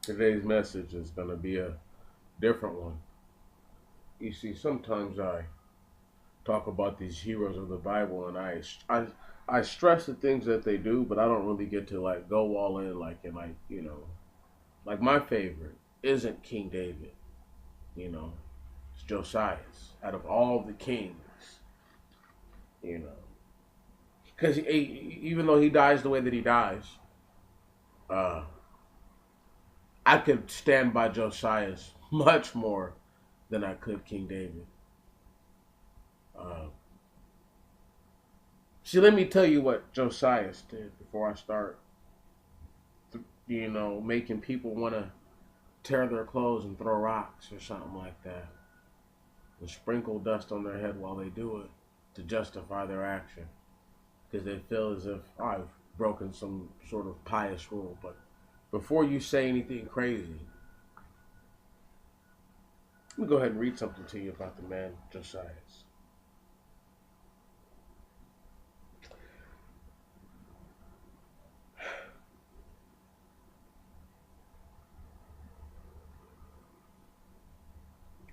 Today's message is going to be a different one. You see, sometimes I talk about these heroes of the Bible, and I stress the things that they do, but I don't really get to like go all in, like my favorite isn't King David. You know, it's Josias. Out of all the kings, you know, because even though he dies the way that he dies, uh, I could stand by Josias much more than I could King David. Uh, See, let me tell you what Josias did before I start, making people want to tear their clothes and throw rocks or something like that, and sprinkle dust on their head while they do it to justify their action because they feel as if I've broken some sort of pious rule. But before you say anything crazy, let me go ahead and read something to you about the man Josias.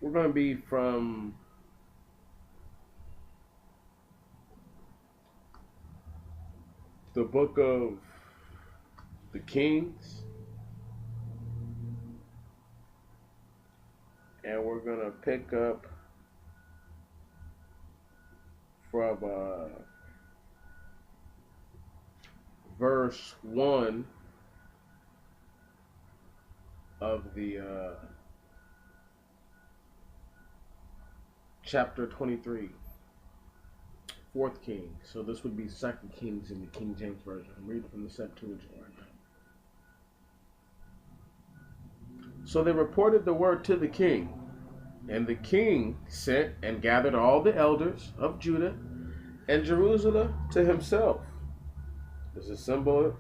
We're going to be from the book of the Kings, and we're going to pick up from verse 1 of the chapter 23, 4th King. So this would be 2nd Kings in the King James Version. I'm reading from the Septuagint right now. So they reported the word to the king, and the king sent and gathered all the elders of Judah and Jerusalem to himself. There's a symbol,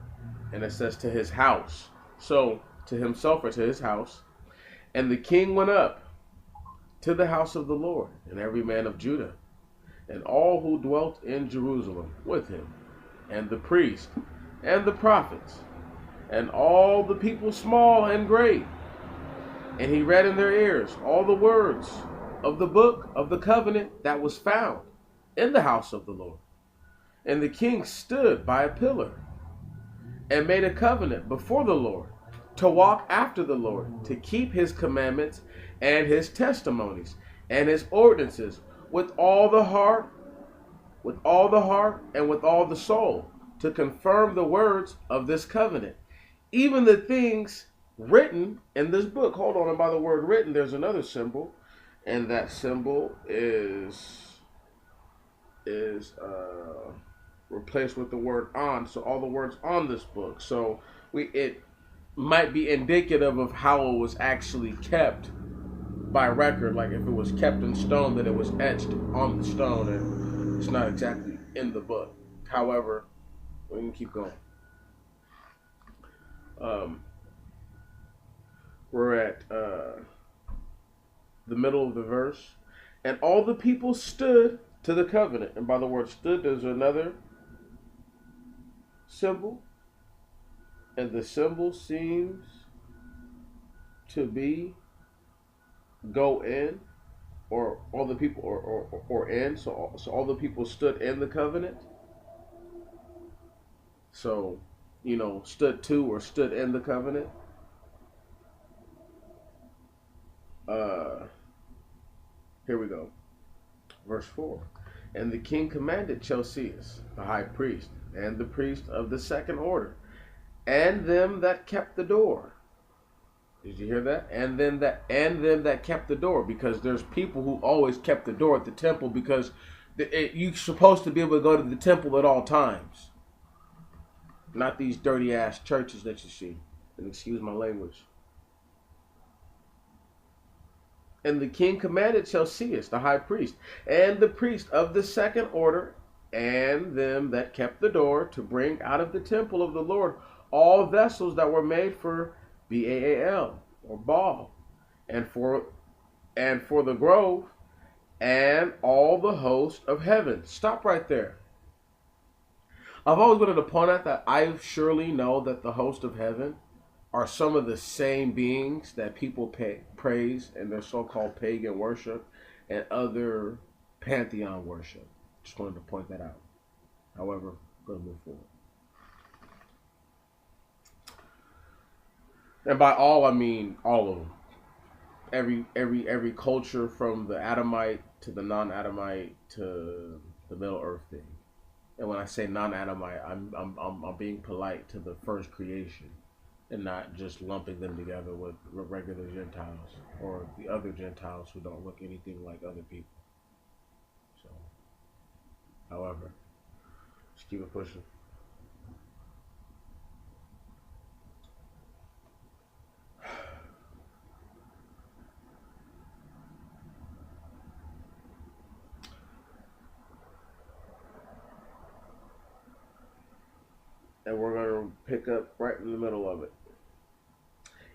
and it says to his house. So to himself or to his house. And the king went up to the house of the Lord, and every man of Judah, and all who dwelt in Jerusalem with him, and the priest, and the prophets, and all the people small and great. And he read in their ears all the words of the book of the covenant that was found in the house of the Lord. And the king stood by a pillar, and made a covenant before the Lord, to walk after the Lord, to keep his commandments and his testimonies and his ordinances with all the heart, and with all the soul, to confirm the words of this covenant, even the things written in this book. Hold on, and by the word written, there's another symbol, and that symbol is replaced with the word on. So all the words on this book. So it might be indicative of how it was actually kept by record, like if it was kept in stone, that it was etched on the stone, and it's not exactly in the book. However, we can keep going. We're at the middle of the verse. And all the people stood to the covenant. And by the word stood, there's another symbol. And the symbol seems to be go in, or all the people, or in. So all the people stood in the covenant. So, stood to or stood in the covenant. Here we go. Verse 4. And the king commanded Josias, the high priest, and the priest of the second order, and them that kept the door. Did you hear that? And them that kept the door, because there's people who always kept the door at the temple, because you're supposed to be able to go to the temple at all times. Not these dirty ass churches that you see. And excuse my language. And the king commanded Josias, the high priest, and the priest of the second order, and them that kept the door, to bring out of the temple of the Lord all vessels that were made for Baal, or Baal, and for the grove, and all the host of heaven. Stop right there. I've always wanted to point out that I surely know that the host of heaven are some of the same beings that people praise in their so-called pagan worship and other pantheon worship. Just wanted to point that out. However, going to move forward. And by all, I mean all of them. Every culture from the Adamite to the non-Adamite to the Middle Earth thing. And when I say non-Adamite, I'm being polite to the first creation, and not just lumping them together with regular Gentiles or the other Gentiles who don't look anything like other people. So, however, just keep it pushing. And we're going to pick up right in the middle of it.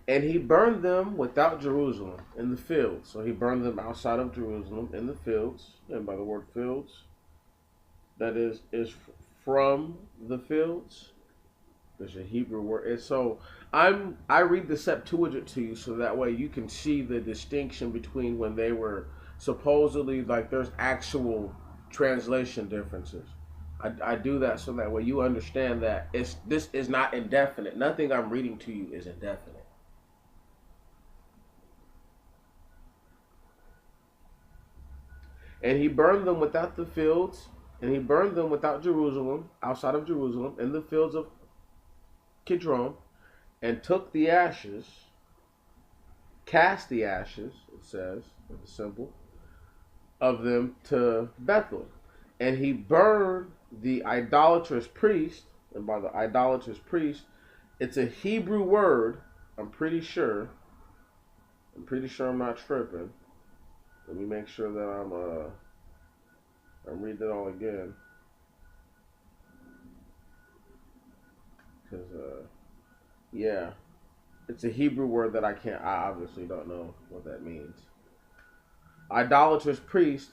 And he burned them without Jerusalem in the fields. So he burned them outside of Jerusalem in the fields. And by the word fields, that is from the fields. There's a Hebrew word. And so I read the Septuagint to you so that way you can see the distinction between when they were supposedly, like, there's actual translation differences. I do that so that way you understand that this is not indefinite. Nothing I'm reading to you is indefinite. And he burned them without the fields, and he burned them without Jerusalem, outside of Jerusalem, in the fields of Kidron, and took the ashes, cast the ashes, it says, in the symbol, of them to Bethel. And he burned the idolatrous priest, and by the idolatrous priest, it's a Hebrew word, I'm pretty sure I'm not tripping. Let me make sure that I'm reading it all again. Because, yeah, it's a Hebrew word that I obviously don't know what that means. Idolatrous priest,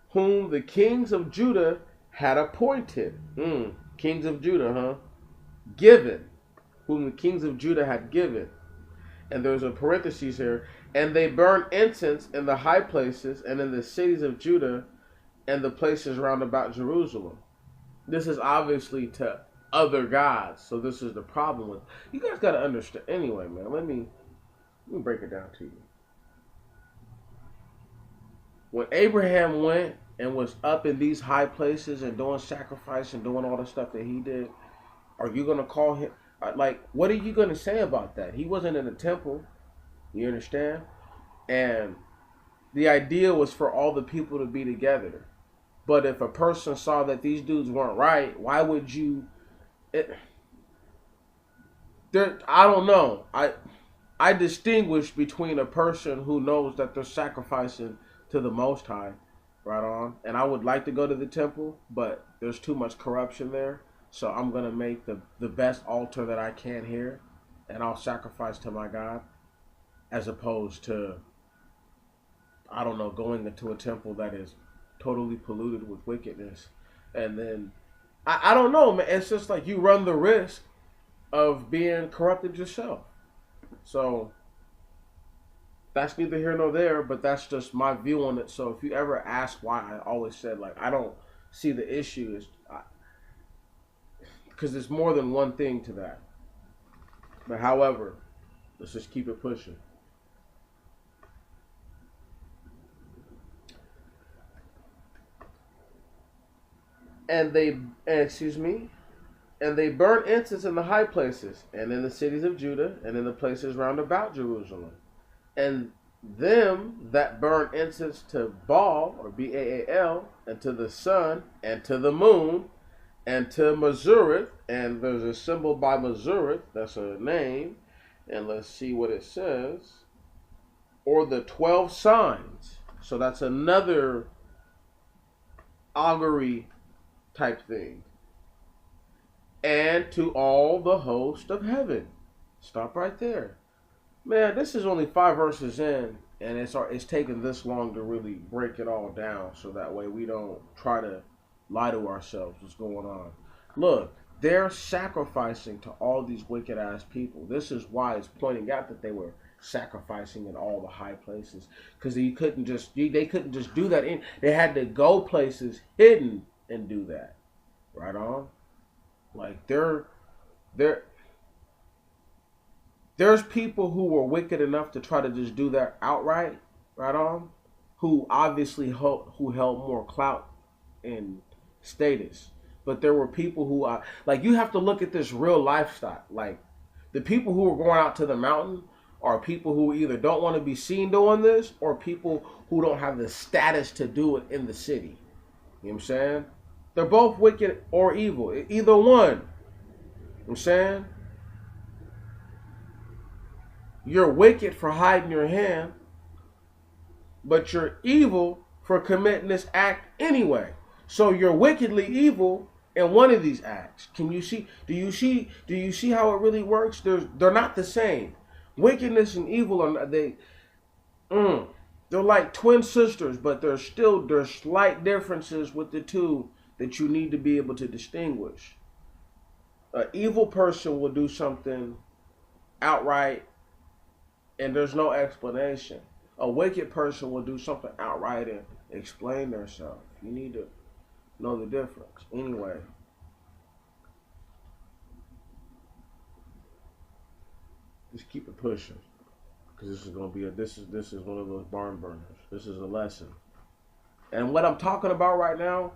whom the kings of Judah had appointed. Kings of Judah, huh? Given. Whom the kings of Judah had given. And there's a parenthesis here. And they burned incense in the high places and in the cities of Judah and the places round about Jerusalem. This is obviously to other gods. So this is the problem with. You guys got to understand. Anyway, man, let me break it down to you. When Abraham went and was up in these high places and doing sacrifice and doing all the stuff that he did, are you going to call him? Like, what are you going to say about that? He wasn't in a temple. You understand? And the idea was for all the people to be together. But if a person saw that these dudes weren't right, why would you? I don't know. I distinguish between a person who knows that they're sacrificing to the Most High, right on, and I would like to go to the temple, but there's too much corruption there, so I'm going to make the best altar that I can here, and I'll sacrifice to my God, as opposed to, I don't know, going into a temple that is totally polluted with wickedness, and then, I don't know, man, it's just like you run the risk of being corrupted yourself. So that's neither here nor there, but that's just my view on it. So if you ever ask why, I always said, like, I don't see the issue, because there's more than one thing to that. But however, let's just keep it pushing. And they burn incense in the high places, and in the cities of Judah, and in the places round about Jerusalem. And them that burn incense to Baal, or Baal, and to the sun, and to the moon, and to Mazurith, and there's a symbol by Mazurith, that's a name, and let's see what it says, or the 12 signs. So that's another augury type thing. And to all the host of heaven. Stop right there. Man, this is only 5 verses in, and it's taken this long to really break it all down, so that way we don't try to lie to ourselves what's going on. Look, they're sacrificing to all these wicked ass people. This is why it's pointing out that they were sacrificing in all the high places, because they couldn't just do that. They had to go places hidden and do that. Right on. Like there's people who were wicked enough to try to just do that outright. Right on. Who obviously who held more clout and status. But there were people who like, you have to look at this real lifestyle. Like, the people who are going out to the mountain are people who either don't want to be seen doing this, or people who don't have the status to do it in the city. You know what I'm saying? They're both wicked or evil. Either one. You know what I'm saying? You're wicked for hiding your hand, but you're evil for committing this act anyway. So you're wickedly evil in one of these acts. Can you see? Do you see how it really works? They're not the same. Wickedness and evil are they're like twin sisters, but there's slight differences with the two that you need to be able to distinguish. An evil person will do something outright and there's no explanation. A wicked person will do something outright and explain themselves. You need to know the difference. Anyway. Just keep it pushing. Because this is going to be this is one of those barn burners. This is a lesson. And what I'm talking about right now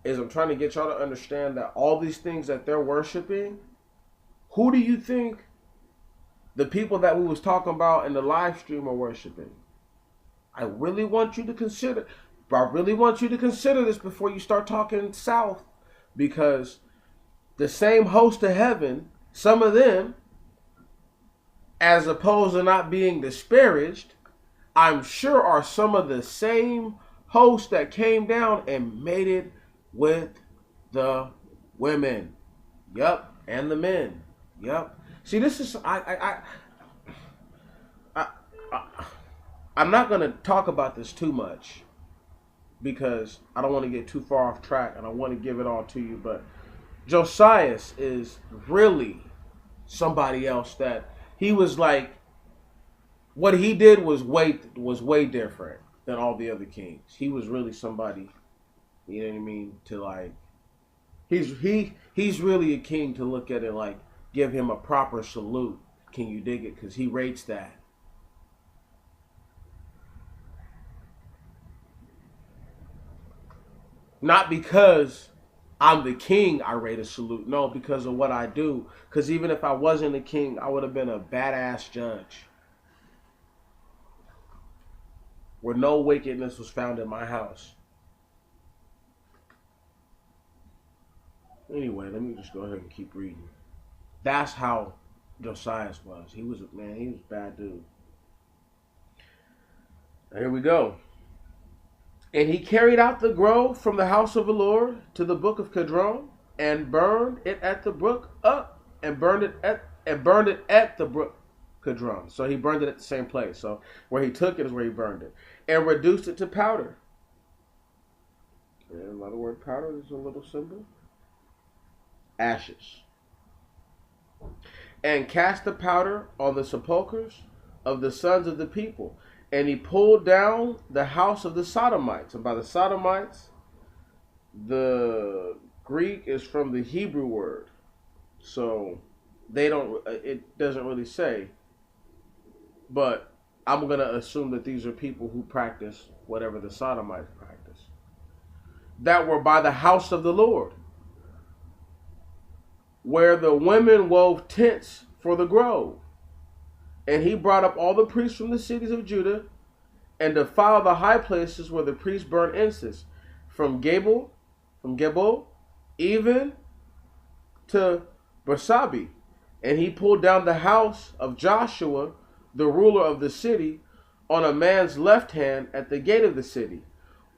is I'm trying to get y'all to understand that all these things that they're worshiping, who do you think the people that we was talking about in the live stream are worshiping? I really want you to consider this before you start talking south, because the same host of heaven, some of them, as opposed to not being disparaged, I'm sure are some of the same hosts that came down and mated with the women. Yup, and the men. Yup. See, this is I'm not going to talk about this too much because I don't want to get too far off track and I want to give it all to you. But Josias is really somebody else that he was like, what he did was way different than all the other kings. He was really somebody, you know what I mean, to like, he's really a king to look at it like, give him a proper salute. Can you dig it? Because he rates that. Not because I'm the king I rate a salute. No, because of what I do. Because even if I wasn't a king, I would have been a badass judge. Where no wickedness was found in my house. Anyway, let me just go ahead and keep reading. That's how Josias was. He was a bad dude. Here we go. And he carried out the grove from the house of the Lord to the brook of Kidron, and burned it at the brook and burned it at the brook Kidron. So he burned it at the same place. So where he took it is where he burned it, and reduced it to powder. And another word, powder, is a little symbol. Ashes. And cast the powder on the sepulchres of the sons of the people. And he pulled down the house of the Sodomites. And by the Sodomites, the Greek is from the Hebrew word. So it doesn't really say. But I'm going to assume that these are people who practice whatever the Sodomites practice. That were by the house of the Lord, where the women wove tents for the grove. And he brought up all the priests from the cities of Judah, and defiled the high places where the priests burned incense, from Gabel, even to Bersabi. And he pulled down the house of Joshua, the ruler of the city, on a man's left hand at the gate of the city.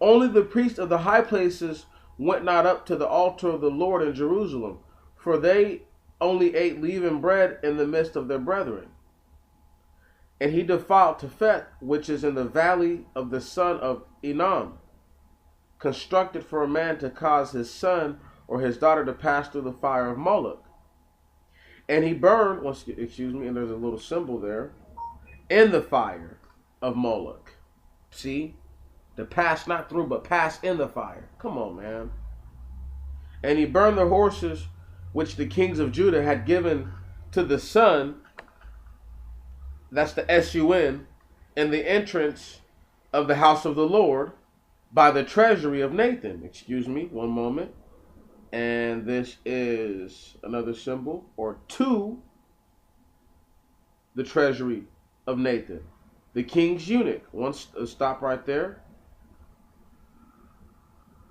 Only the priests of the high places went not up to the altar of the Lord in Jerusalem, for they only ate leavened bread in the midst of their brethren. And he defiled Tophet, which is in the valley of the son of Enam, constructed for a man to cause his son or his daughter to pass through the fire of Moloch. And he burned, well, excuse me, and there's a little symbol there, in the fire of Moloch. See? To pass not through, but pass in the fire. Come on, man. And he burned the horses which the kings of Judah had given to the sun, that's the S-U-N, in the entrance of the house of the Lord by the treasury of Nathan. Excuse me, one moment. And this is another symbol, or to the treasury of Nathan. The king's eunuch. Stop right there.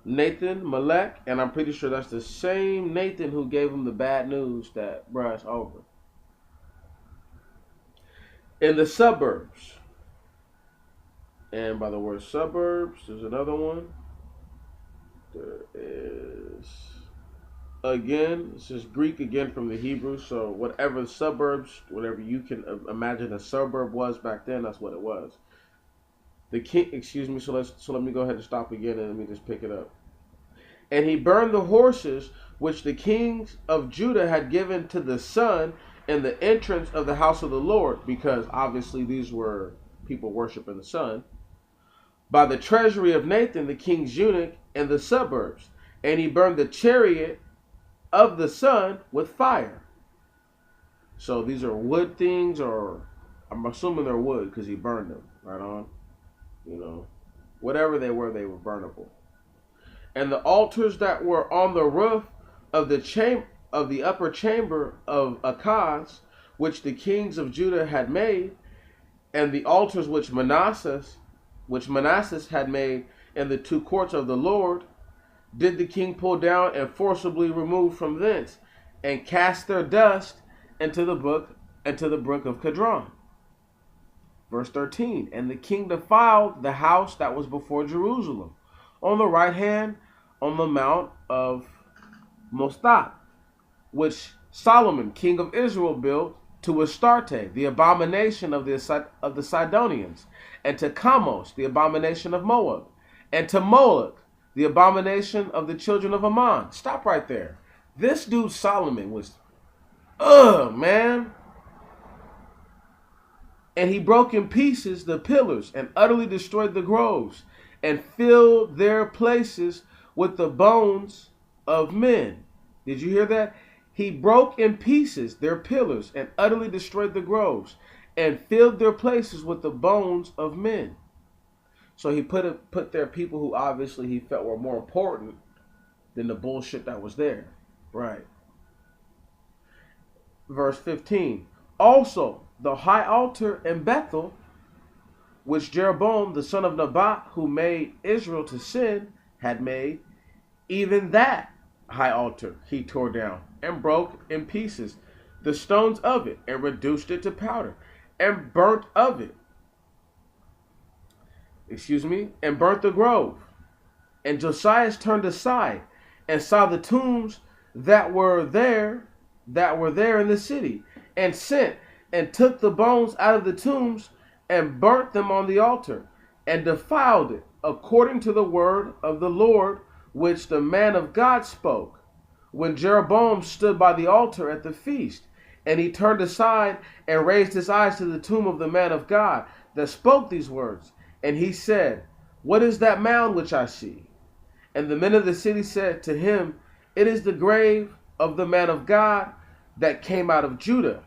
Nathan, Melech, and I'm pretty sure that's the same Nathan who gave him the bad news that, bruh, it's over. In the suburbs. And by the word suburbs, there's another one. There is, again, this is Greek again from the Hebrew. So whatever suburbs, whatever you can imagine a suburb was back then, that's what it was. The king, excuse me, so let me go ahead and stop again and let me just pick it up. And he burned the horses which the kings of Judah had given to the sun in the entrance of the house of the Lord, because obviously these were people worshiping the sun, by the treasury of Nathan, the king's eunuch, in the suburbs. And he burned the chariot of the sun with fire. So these are wood things, or I'm assuming they're wood because he burned them. Right on. You know, whatever they were burnable. And the altars that were on the roof of the upper chamber of Achaz, which the kings of Judah had made, and the altars which Manasseh had made in the two courts of the Lord, did the king pull down and forcibly remove from thence, and cast their dust into the brook of Kidron. Verse 13, and the king defiled the house that was before Jerusalem, on the right hand, on the mount of Mostat, which Solomon, king of Israel, built to Astarte, the abomination of the Sidonians, and to Chamos, the abomination of Moab, and to Moloch, the abomination of the children of Ammon. Stop right there. This dude Solomon was, man. And he broke in pieces the pillars and utterly destroyed the groves and filled their places with the bones of men. Did you hear that? He broke in pieces their pillars and utterly destroyed the groves and filled their places with the bones of men. So he put there people who obviously he felt were more important than the bullshit that was there. Right. Verse 15. Also, the high altar in Bethel, which Jeroboam, the son of Nebat, who made Israel to sin, had made, even that high altar he tore down and broke in pieces the stones of it and reduced it to powder and burnt of it. And burnt the grove. And Josias turned aside and saw the tombs that were there in the city, and sent and took the bones out of the tombs and burnt them on the altar and defiled it according to the word of the Lord which the man of God spoke when Jeroboam stood by the altar at the feast. And he turned aside and raised his eyes to the tomb of the man of God that spoke these words. And he said, what is that mound which I see? And the men of the city said to him, it is the grave of the man of God that came out of Judah,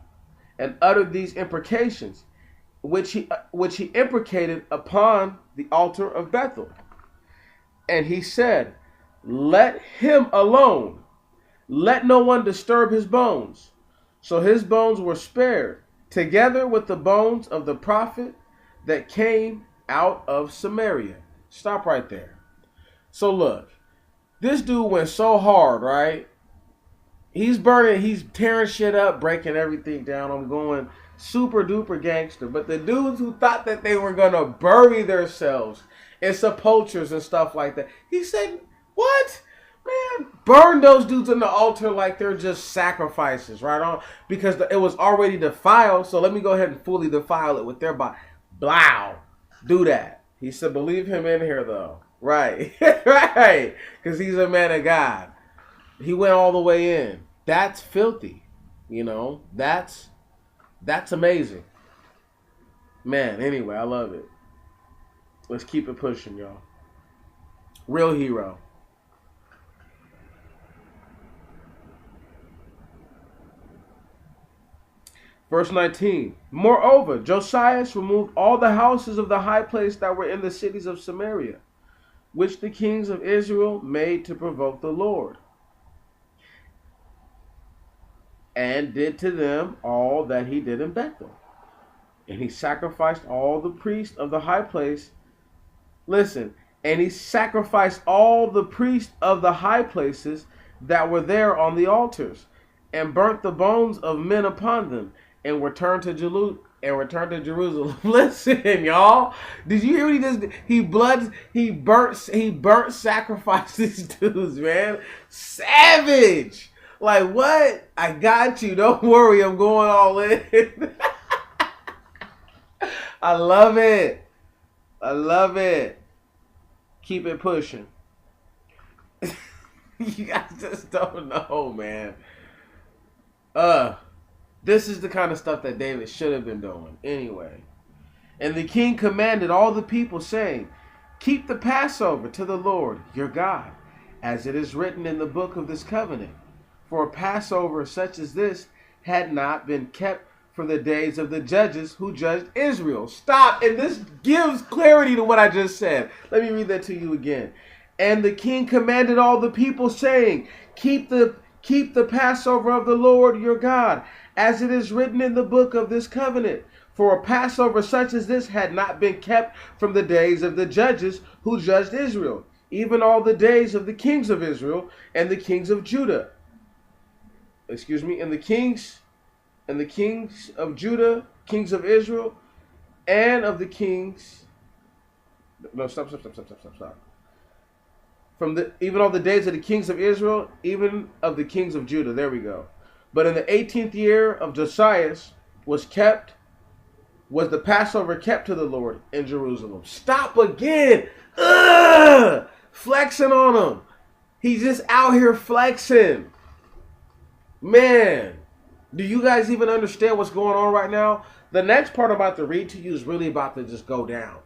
and uttered these imprecations, which he imprecated upon the altar of Bethel. And he said, let him alone, let no one disturb his bones. So his bones were spared, together with the bones of the prophet that came out of Samaria. Stop right there. So look, this dude went so hard, right? He's tearing shit up, breaking everything down. I'm going super duper gangster. But the dudes who thought that they were going to bury themselves in sepulchres and stuff like that, he said, what? Man, burn those dudes on the altar like they're just sacrifices, right on? Because it was already defiled, so let me go ahead and fully defile it with their body. Blow. Do that. He said, believe him in here, though. Right. Right. Because he's a man of God. He went all the way in. That's filthy. You know, that's amazing. Man, anyway, I love it. Let's keep it pushing, y'all. Real hero. Verse 19. Moreover, Josias removed all the houses of the high place that were in the cities of Samaria, which the kings of Israel made to provoke the Lord, and did to them all that he did in Bethel. And he sacrificed all the priests of the high place. Listen, and he sacrificed all the priests of the high places that were there on the altars, and burnt the bones of men upon them, and returned to Jerusalem. Listen, y'all. Did you hear what he just did? He burnt sacrificed these dudes, man. Savage. Like, what? I got you. Don't worry, I'm going all in. I love it. I love it. Keep it pushing. You guys just don't know, man. This is the kind of stuff that David should have been doing. Anyway. And the king commanded all the people, saying, keep the Passover to the Lord your God, as it is written in the book of this covenant. For a Passover such as this had not been kept from the days of the judges who judged Israel. Stop. And this gives clarity to what I just said. Let me read that to you again. And the king commanded all the people, saying, keep the Passover of the Lord your God, as it is written in the book of this covenant. For a Passover such as this had not been kept from the days of the judges who judged Israel, even all the days of the kings of Israel and the kings of Judah. And the kings of Judah, kings of Israel, and of the kings. No, stop. Even all the days of the kings of Israel, even of the kings of Judah. There we go. But in the 18th year of Josias was the Passover kept to the Lord in Jerusalem. Stop again. Ugh! Flexing on him. He's just out here flexing. Man, do you guys even understand what's going on right now? The next part I'm about to read to you is really about to just go down.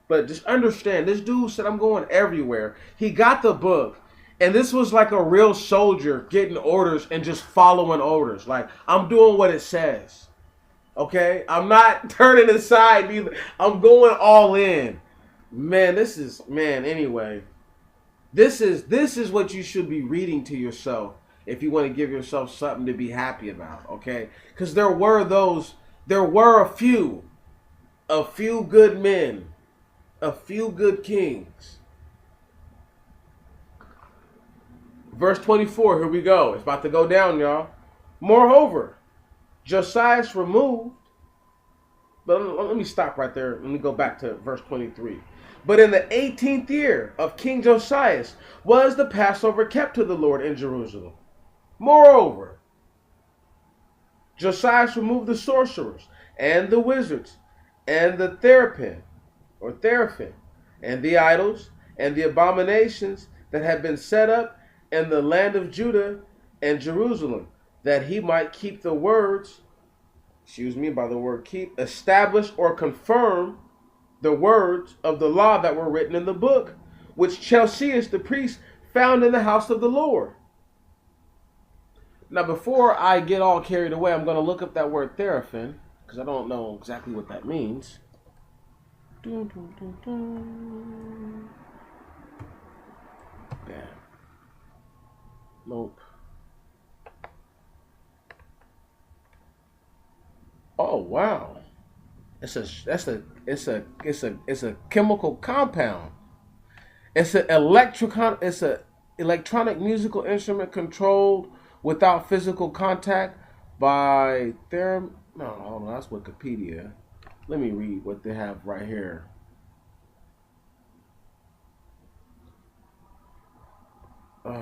But just understand, this dude said, I'm going everywhere. He got the book. And this was like a real soldier getting orders and just following orders. Like, I'm doing what it says. Okay? I'm not turning aside either. I'm going all in. Man, anyway. This is what you should be reading to yourself if you want to give yourself something to be happy about. Okay? Because there were a few good men, a few good kings. Verse 24, here we go. It's about to go down, y'all. Moreover, Josias removed, but let me stop right there. Let me go back to verse 23. But in the 18th year of King Josias was the Passover kept to the Lord in Jerusalem. Moreover, Josias removed the sorcerers and the wizards and the therapin, and the idols and the abominations that had been set up in the land of Judah and Jerusalem, that he might keep the words, by the word keep, establish or confirm the words of the law that were written in the book, which Josias the priest found in the house of the Lord. Now, before I get all carried away, I'm going to look up that word therapin, because I don't know exactly what that means. Yeah. Nope. Oh wow. It's a chemical compound. It's an electronic musical instrument controlled without physical contact by No, hold on, that's Wikipedia. Let me read what they have right here.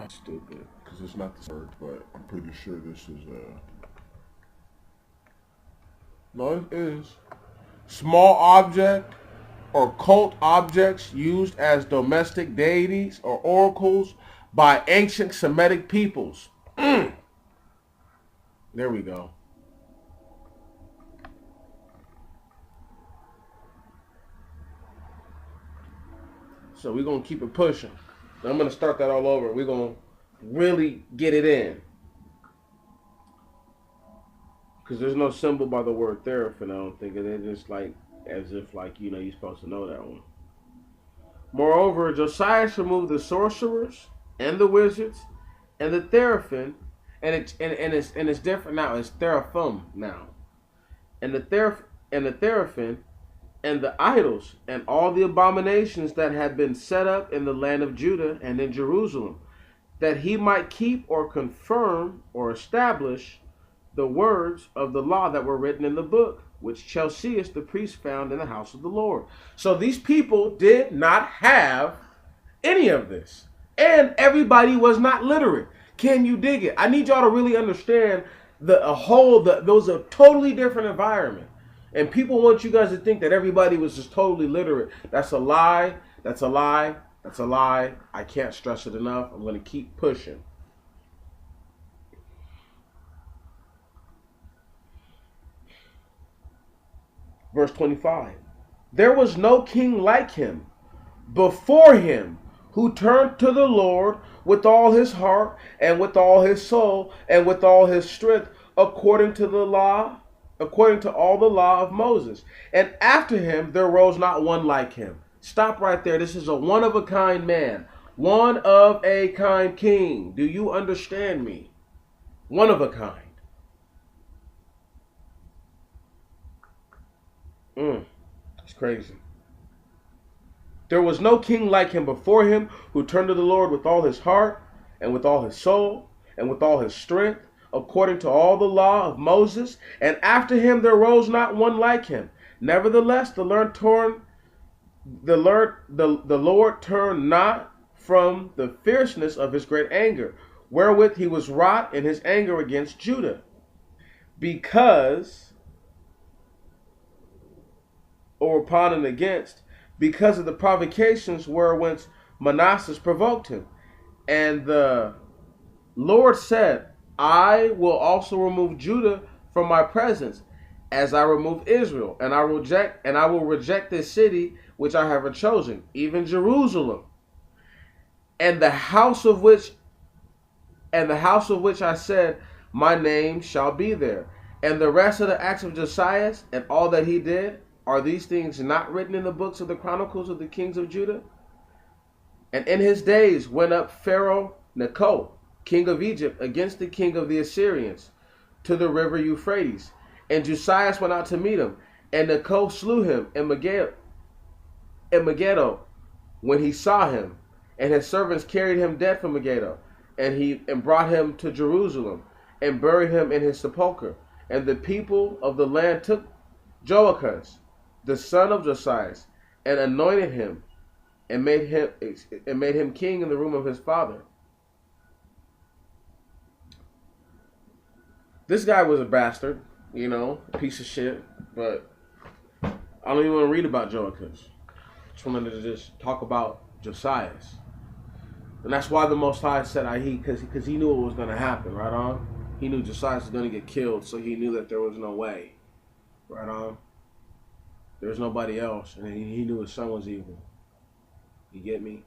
Stupid, because it's not the word, but I'm pretty sure this is no, it is small object or cult objects used as domestic deities or oracles by ancient Semitic peoples. There we go. So we're going to keep it pushing. I'm going to start that all over. We're going to really get it in. Because there's no symbol by the word theraphin, I don't think. It's just like, as if, like, you know, you're supposed to know that one. Moreover, Josias removed the sorcerers and the wizards and the theraphin, and it's different now. It's teraphim now. And the theraphin and the idols and all the abominations that had been set up in the land of Judah and in Jerusalem, that he might keep or confirm or establish the words of the law that were written in the book, which Josias the priest found in the house of the Lord. So these people did not have any of this. And everybody was not literate. Can you dig it? I need y'all to really understand there was a totally different environment. And people want you guys to think that everybody was just totally literate. That's a lie. That's a lie. That's a lie. I can't stress it enough. I'm going to keep pushing. Verse 25. There was no king like him before him, who turned to the Lord with all his heart and with all his soul and with all his strength, according to all the law of Moses. And after him there rose not one like him. Stop right there. This is a one-of-a-kind man, one of a kind king. Do you understand me? One of a kind. It's crazy. There was no king like him before him, who turned to the Lord with all his heart and with all his soul and with all his strength, according to all the law of Moses. And after him there rose not one like him. Nevertheless, the Lord turned not from the fierceness of his great anger, wherewith he was wroth in his anger against Judah, because of the provocations wherewith Manasseh provoked him. And the Lord said, I will also remove Judah from my presence, as I remove Israel, and I will reject this city which I have chosen, even Jerusalem, and the house of which I said, my name shall be there. And the rest of the acts of Josias and all that he did, are these things not written in the books of the chronicles of the kings of Judah? And in his days went up Pharaoh Necho, king of Egypt, against the king of the Assyrians, to the river Euphrates. And Josias went out to meet him, and Necho slew him in Megiddo when he saw him. And his servants carried him dead from Megiddo, and brought him to Jerusalem, and buried him in his sepulchre. And the people of the land took Joachaz, the son of Josias, and anointed him, and made him king in the room of his father. This guy was a bastard, a piece of shit, but I don't even want to read about Joachaz. I just wanted to just talk about Josias. And that's why the Most High said because he knew what was going to happen, right on? He knew Josias was going to get killed, so he knew that there was no way, right on? There was nobody else, and he knew his son was evil. You get me?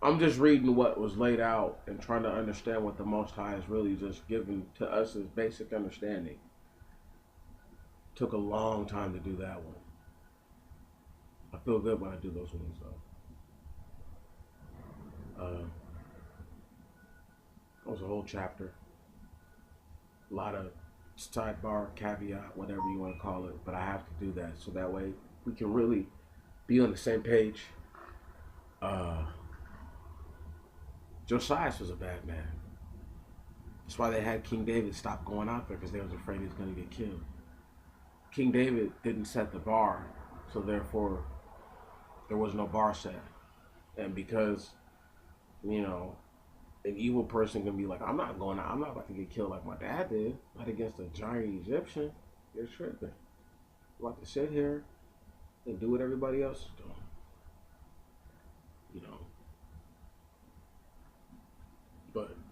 I'm just reading what was laid out and trying to understand what the Most High is really just given to us as basic understanding. Took a long time to do that one. I feel good when I do those ones, though. That was a whole chapter. A lot of sidebar, caveat, whatever you want to call it, but I have to do that so that way we can really be on the same page. Josias was a bad man. That's why they had King David stop going out there, because they was afraid he was going to get killed. King David didn't set the bar, so therefore there was no bar set. And because, an evil person can be like, I'm not going out. I'm not about to get killed like my dad did. Not against a giant Egyptian. You're tripping. I'm about to sit here and do what everybody else is doing.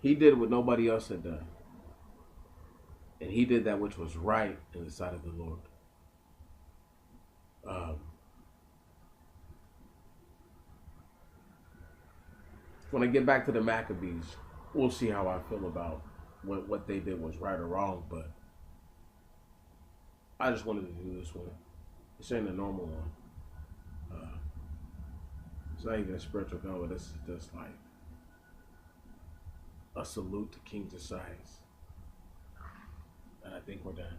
He did what nobody else had done. And he did that which was right in the sight of the Lord. When I get back to the Maccabees, we'll see how I feel about what they did was right or wrong. But I just wanted to do this one. This ain't a normal one. It's not even a spiritual gumbo. This is just like a salute to King Josias. And I think we're done.